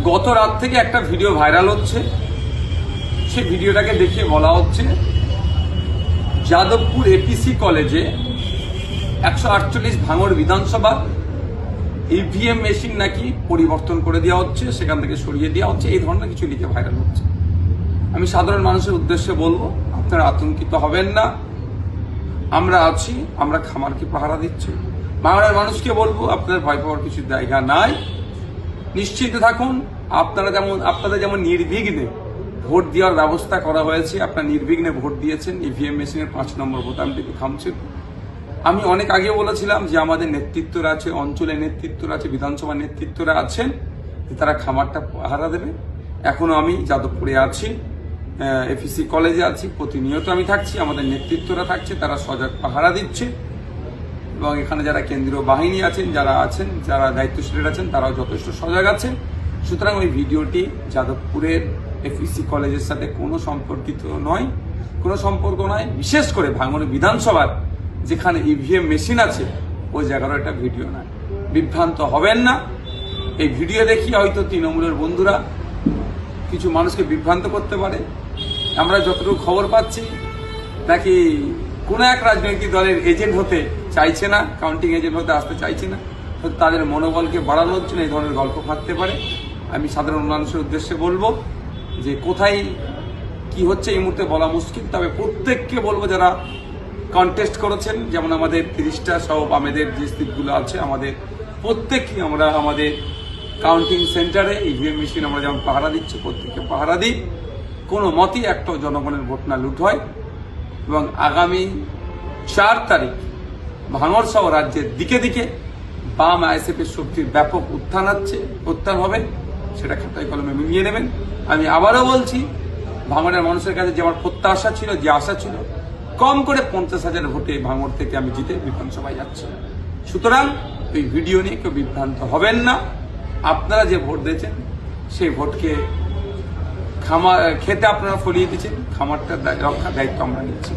গত রাত থেকে একটা ভিডিও ভাইরাল হচ্ছে। সেই ভিডিওটাকে দেখে বলা হচ্ছে যাদবপুর এপিসি কলেজে 148 ভাঙড় বিধানসভা ইভিএম মেশিন নাকি পরিবর্তন করে দেওয়া হচ্ছে, সেখান থেকে সরিয়ে দেওয়া হচ্ছে, এই ধরনের কিছু লিখে ভাইরাল হচ্ছে। আমি সাধারণ মানুষের উদ্দেশ্যে বলবো, আপনারা আতঙ্কিত হবেন না, আমরা আছি, আমরা খামারকে পাহারা দিচ্ছি। বাংলার মানুষকে বলবো, আপনাদের ভয় পাওয়ার কিছু জায়গা নাই, নিশ্চিত থাকুন। আপনাদের যেমন নির্বিঘ্নে ভোট দেওয়ার ব্যবস্থা করা হয়েছে, আপনারা নির্বিঘ্নে ভোট দিয়েছেন, ইভিএম মেশিনের 5 নম্বর বোতামটিকে থামছেন। আমি অনেক আগে বলেছিলাম যে আমাদের নেতৃত্বরা আছে, অঞ্চলের নেতৃত্বরা আছে, বিধানসভা নেতৃত্বরা আছেন, তারা খামারটা পাহারা দেবে। এখনো আমি যাদবপুরে আছি, এপিসি কলেজে আছি, প্রতিনিয়ত আমি থাকছি, আমাদের নেতৃত্বরা থাকছে, তারা সজাগ পাহারা দিচ্ছে। এবং এখানে যারা কেন্দ্রীয় বাহিনী আছেন, যারা দায়িত্বশীল আছেন, তারাও যথেষ্ট সজাগ আছেন। সুতরাং ওই ভিডিওটি যাদবপুরের এপিসি কলেজের সাথে কোনো সম্পর্ক নয়। বিশেষ করে ভাঙড় বিধানসভার যেখানে ইভিএম মেশিন আছে, ওই জায়গার একটা ভিডিও নয়। বিভ্রান্ত হবেন না। এই ভিডিও দেখিয়ে হয়তো তৃণমূলের বন্ধুরা কিছু মানুষকে বিভ্রান্ত করতে পারে। আমরা যতটুকু খবর পাচ্ছি, নাকি কোনো এক রাজনৈতিক দলের এজেন্ট হতে চাইছে না, কাউন্টিং এজেন্ট হতে আসতে চাইছে না, তাদের মনোবলকে বাড়ানোর জন্য এই ধরনের গল্প ফাঁদতে পারে। আমি সাধারণ মানুষের উদ্দেশ্যে বলবো যে কোথায় কি হচ্ছে এই মুহূর্তে বলা মুশকিল, তবে প্রত্যেককে বলবো যারা কন্টেস্ট করেছেন, যেমন আমাদের 30টা সহ আমাদের যে স্লিপগুলো আছে, আমাদের প্রত্যেককে আমরা আমাদের কাউন্টিং সেন্টারে ইভিএম মেশিন আমরা যেমন পাহারা দিচ্ছি, প্রত্যেককে পাহারা দিই। কোনো মতেই একটা জনগণের ভোট না লুট হয়। এবং আগামী 4 তারিখ ভাঙড় সহ রাজ্যের দিকে দিকে বাম আইএসএফের শক্তির ব্যাপক উত্থান হবে, সেটা খাতায় কলমে মিলিয়ে নেবেন। আমি আবারও বলছি, ভাঙড়ের মানুষের কাছে যে আমার প্রত্যাশা ছিল, যে আশা ছিল, কম করে 50,000 ভোটে ভাঙড় থেকে আমি জিতে বিধানসভায় যাচ্ছি। সুতরাং এই ভিডিও নিয়ে কেউ বিভ্রান্ত হবেন না। আপনারা যে ভোট দিয়েছেন, সেই ভোটকে খেতে আপনারা ফলিয়ে দিচ্ছেন, খামারটার রক্ষার দায়িত্ব আমরা নিচ্ছি।